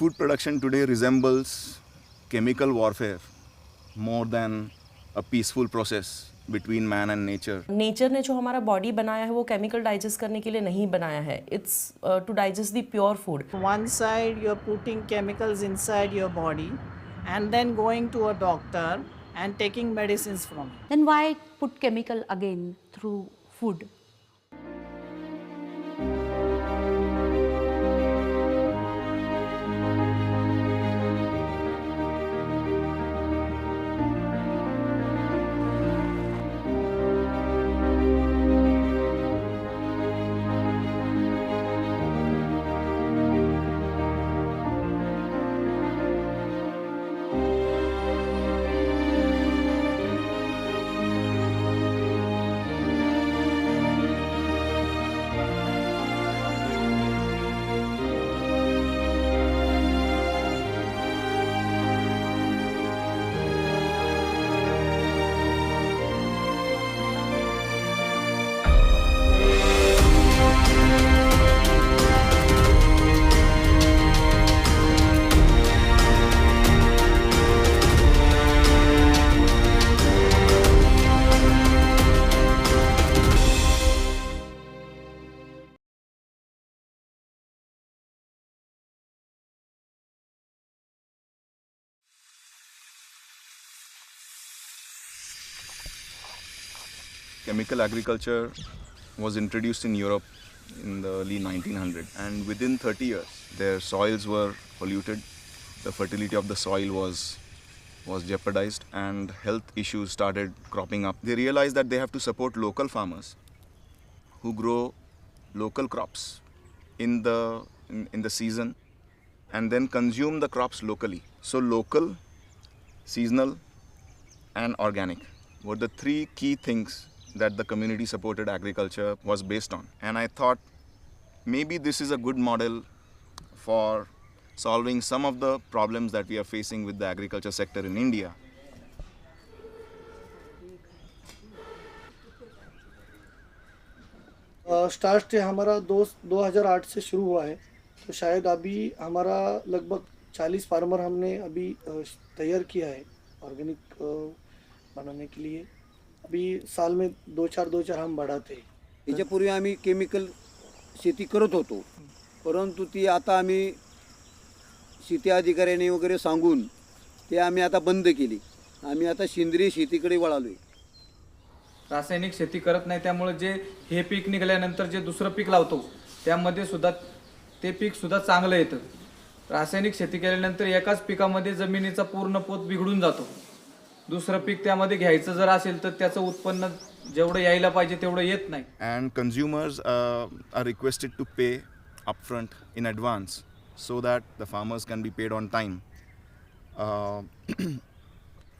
Food production today resembles chemical warfare more than a peaceful process between man and nature. Nature ने जो हमारा body बनाया है वो केमिकल डाइजेस्ट करने के लिए नहीं बनाया है. It's to digest the pure food. One side you're putting chemicals inside your body and then going to a doctor and taking medicines from it. Then why put chemical again through food? Chemical agriculture was introduced in Europe in the early 1900s, and within 30 years their soils were polluted, the fertility of the soil was jeopardized, and health issues started cropping up. They realized that they have to support local farmers who grow local crops in the season and then consume the crops locally. So local, seasonal and organic were the three key things that the community supported agriculture was based on. And I thought maybe this is a good model for solving some of the problems that we are facing with the agriculture sector in India. Start हमारा 2008 से शुरू हुआ है, तो शायद अभी हमारा लगभग 40 फार्मर हमने अभी तैयार किया है ऑर्गेनिक बनाने के लिए. अभी साल में दो चार हम बढ़ाते हैं. याच्यापूर्वी आम्ही केमिकल शेती करत होतो, परंतु ती आता आम्ही शेती अधिकाऱ्यांनी वगैरे सांगून ते आम्ही आता बंद केली. आम्ही आता सेंद्रिय शेतीकडे वळालोय. रासायनिक शेती करत नाही, त्यामुळे जे हे पीक निघाल्यानंतर जे दुसरं पीक लावतो त्यामध्ये सुद्धा ते पीक सुद्धा चांगलं येतं. रासायनिक शेती केल्यानंतर एकाच पिकामध्ये जमिनीचा पूर्ण पोत बिघडून जातो. दुसरं पीक त्यामध्ये घ्यायचं जर असेल तर त्याचं उत्पन्न जेवढं यायला पाहिजे तेवढं येत नाही. And consumers are requested to pay upfront in advance so that the farmers can be paid on time,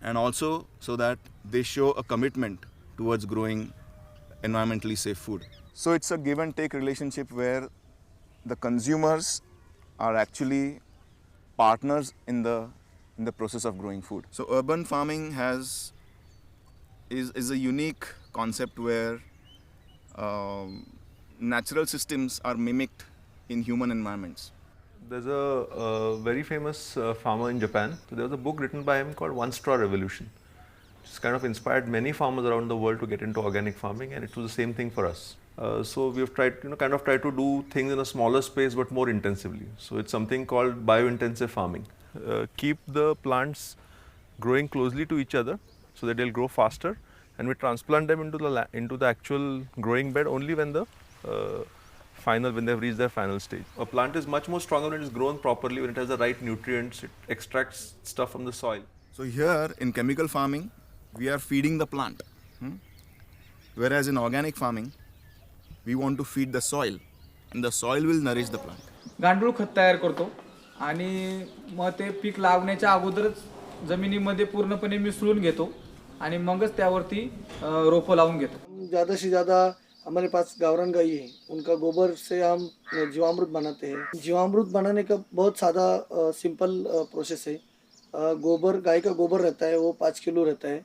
and also so that they show a commitment towards growing environmentally safe food. So it's a give and take relationship where the consumers are actually partners in the process of growing food. So urban farming is a unique concept where natural systems are mimicked in human environments. There's a very famous farmer in Japan. So there was a book written by him called One Straw Revolution. It's kind of inspired many farmers around the world to get into organic farming, and it was the same thing for us. So we've tried, tried to do things in a smaller space but more intensively. So it's something called bio-intensive farming. Keep the plants growing closely to each other so that they'll grow faster, and we transplant them into the actual growing bed only when when they've reached their final stage. A plant is much more stronger when it's grown properly, when it has the right nutrients, it extracts stuff from the soil. So here in chemical farming, we are feeding the plant, whereas in organic farming, we want to feed the soil, and the soil will nourish the plant. गांडूळ खत तयार करतो आणि मग ते peak लावण्याच्या अगोदरच जमिनीमध्ये पूर्णपणे मिसळून घेतो आणि मगच त्यावरती रोपं लावून घेतो. ज़्यादा से ज़्यादा हमारे पास गावरान गाय है, उनका गोबर से हम जीवामृत बनाते हैं. जीवामृत बनाने का बहुत सादा सिंपल प्रोसेस है. गोबर, गाय का गोबर रहता है वो 5 किलो रहता है.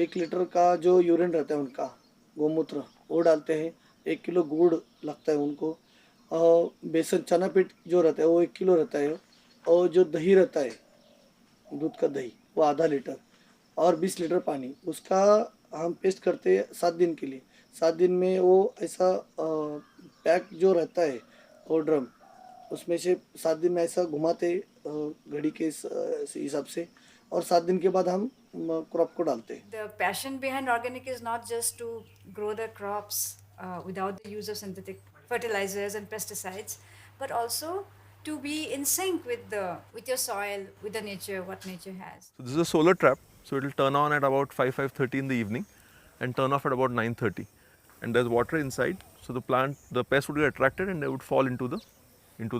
1 लीटर का जो यूरिन रहता है उनका गोमूत्र वो डालते हैं. 1 किलो गुड़ लगता है उनको. बेसन चना पीठ जो रहता है वो 1 किलो रहता है, और जो दही रहता है दूध का दही वो आधा लीटर, और 20 लीटर पानी, उसका हम पेस्ट करते हैं 7 दिन के लिए। 7 दिन में वो ऐसा पैक जो रहता है वो ड्रम, उसमें से 7 दिन में ऐसा घुमाते घड़ी के हिसाब से, और 7 दिन के बाद हम क्रॉप को डालते हैं। The passion behind organic is not just to grow the crops without the use of synthetic fertilizers and pesticides, but also to be in sync with your soil, with the nature, what nature has. So this is a solar trap. So it will turn on at about 5:30 in the evening and turn off at about 9:30. And there's water inside. So the pests would get attracted and they would fall into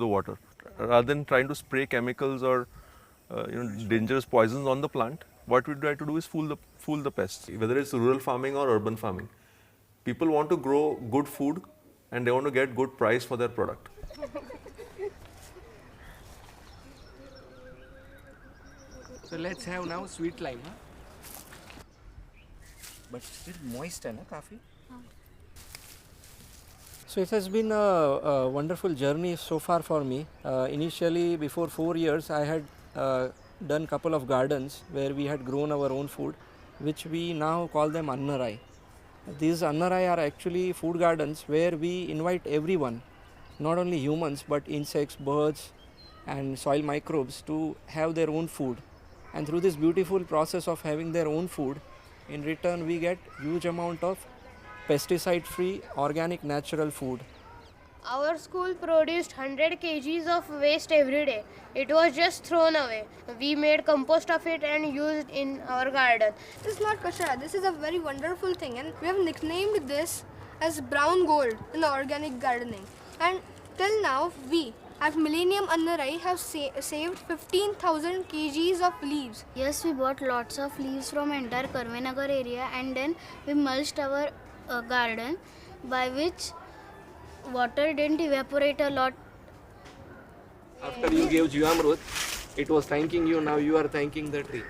the water. Rather than trying to spray chemicals or dangerous poisons on the plant, what we try to do is fool the pests. Whether it's rural farming or urban farming, people want to grow good food and they want to get good price for their product. So let's have now sweet lime, huh? But still moist है ना काफ़ी. So it has been a wonderful journey so far for me. Initially, before 4 years, I had done couple of gardens where we had grown our own food, which we now call them Annarai. These Annarai are actually food gardens where we invite everyone, not only humans but insects, birds and soil microbes to have their own food. And through this beautiful process of having their own food, in return we get huge amount of pesticide free organic natural food. Our school produced 100 kgs of waste every day. It was just thrown away. We made compost of it and used in our garden. This is not kachra. This is a very wonderful thing, and we have nicknamed this as brown gold in the organic gardening. And till now, we at Millennium Annarai have saved 15,000 kgs of leaves. Yes, we bought lots of leaves from entire Karvenagar area, and then we mulched our garden, by which water didn't evaporate a lot. After you gave Jivamrut, it was thanking you, now you are thanking the tree.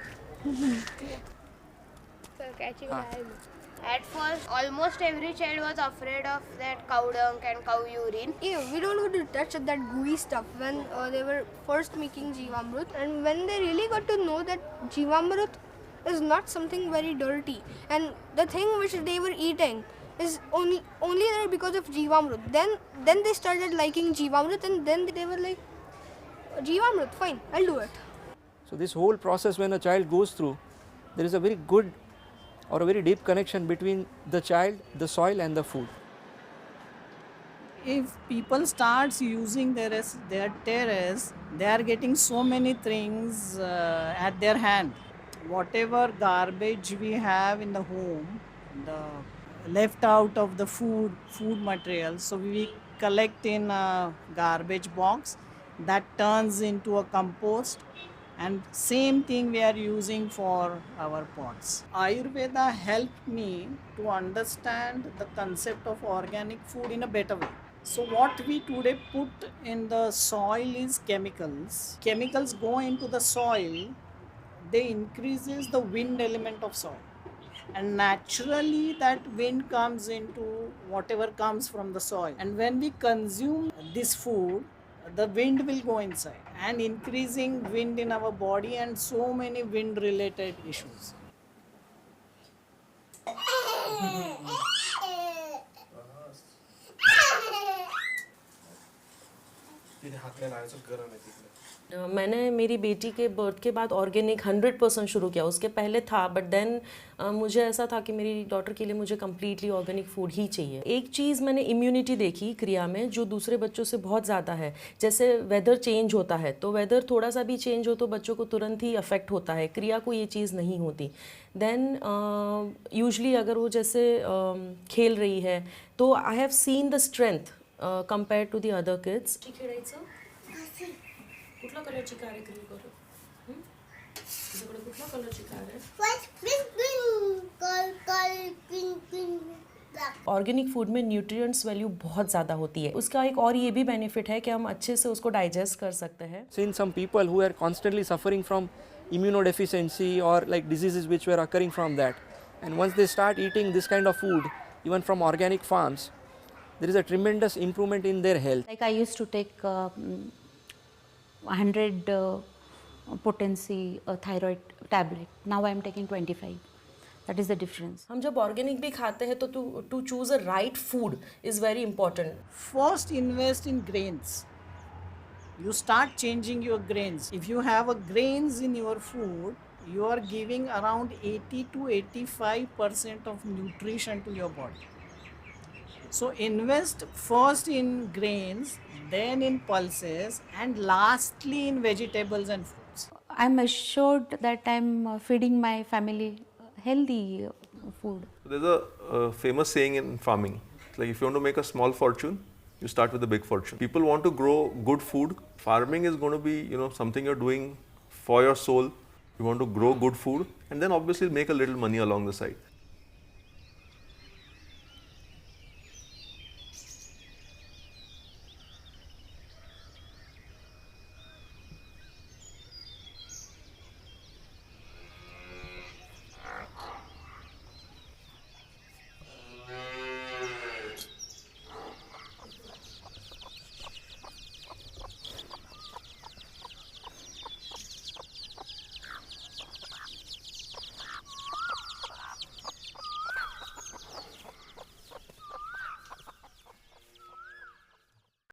For catching lions. At first, almost every child was afraid of that cow dung and cow urine. Yeah, we don't want to touch that gooey stuff when they were first making Jivamrut, and when they really got to know that Jivamrut is not something very dirty, and the thing which they were eating is only there because of Jivamrut. Then they started liking Jivamrut, and then they were like, Jivamrut, fine, I'll do it. So this whole process when a child goes through, there is a very good or a very deep connection between the child, the soil and the food. If people starts using their terrace, they are getting so many things at their hand. Whatever garbage we have in the home, the left out of the food material, so we collect in a garbage box that turns into a compost, and same thing we are using for our pots. Ayurveda helped me to understand the concept of organic food in a better way. So what we today put in the soil is chemicals. Chemicals go into the soil, they increases the wind element of soil. And naturally that wind comes into whatever comes from the soil. And when we consume this food, the wind will go inside and increasing wind in our body and so many wind related issues. मैंने मेरी बेटी के birth के बाद organic 100% शुरू किया. उसके पहले था, बट देन मुझे ऐसा था कि मेरी डॉटर के लिए मुझे कम्प्लीटली ऑर्गेनिक फूड ही चाहिए. एक चीज़ मैंने इम्यूनिटी देखी क्रिया में जो दूसरे बच्चों से बहुत ज़्यादा है. जैसे वेदर चेंज होता है तो वेदर थोड़ा सा भी चेंज हो तो बच्चों को तुरंत ही अफेक्ट होता है. क्रिया को ये चीज़ नहीं होती. देन यूजली अगर वो जैसे खेल रही है तो I have seen the strength compare to the other kids. कुठला कलरची कार आहे ग्रीन कलर? तुझ्याकडे कुठला कलरची कार आहे? ऑर्गेनिक फूड में न्यूट्रिएंट्स वैल्यू बहुत ज़्यादा होती है. उसका एक और ये भी बेनिफिट है कि हम अच्छे से उसको डाइजेस्ट कर सकते हैं. Seen some people who are constantly suffering from immunodeficiency or like diseases which were occurring from that, and once they start eating this kind of food even from organic farms, there is a tremendous improvement in their health. Like I used to take 100 potency thyroid tablet. Now I am taking 25. That is the difference. हम जब organic भी खाते हैं तो to choose a right food is very important. First, invest in grains. You start changing your grains. If you have a grains in your food, you are giving around 80 to 85% of nutrition to your body. So invest first in grains, then in pulses, and lastly in vegetables and fruits. I'm assured that I'm feeding my family healthy food. There's a famous saying in farming, like if you want to make a small fortune, you start with a big fortune. People want to grow good food. Farming is going to be, something you're doing for your soul. You want to grow good food and then obviously make a little money along the side.